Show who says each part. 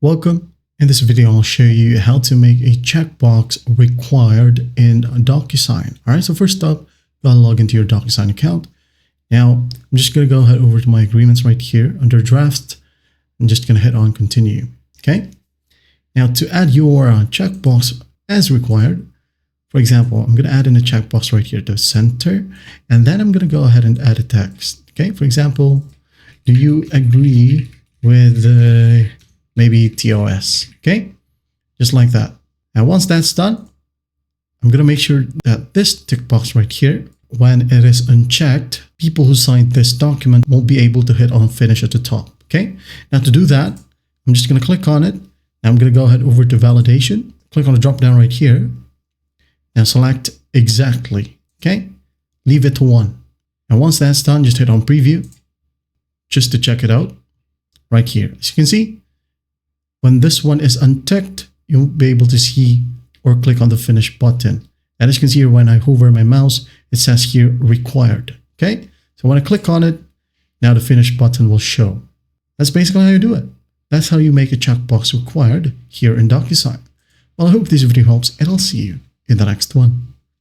Speaker 1: Welcome. In this video, I'll show you how to make a checkbox required in DocuSign. All right, so first up, go and log into your DocuSign account. Now, I'm just going to go ahead over to my agreements right here under draft. I'm just going to hit on continue. Okay. Now, to add your checkbox as required, for example, I'm going to add in a checkbox right here to center, and then I'm going to go ahead and add a text. Okay. For example, do you agree with maybe TOS, okay? Just like that. And once that's done, I'm gonna make sure that this tick box right here, when it is unchecked, people who signed this document won't be able to hit on finish at the top, okay? Now to do that, I'm just gonna click on it. And I'm gonna go ahead over to validation, click on the drop down right here, and select exactly, okay? Leave it to 1. And once that's done, just hit on preview, just to check it out right here. As you can see, when this one is unticked, you'll be able to see or click on the finish button. And as you can see here, when I hover my mouse, it says here required. Okay. So when I click on it, now the finish button will show. That's basically how you do it. That's how you make a checkbox required here in DocuSign. Well, I hope this video helps, and I'll see you in the next one.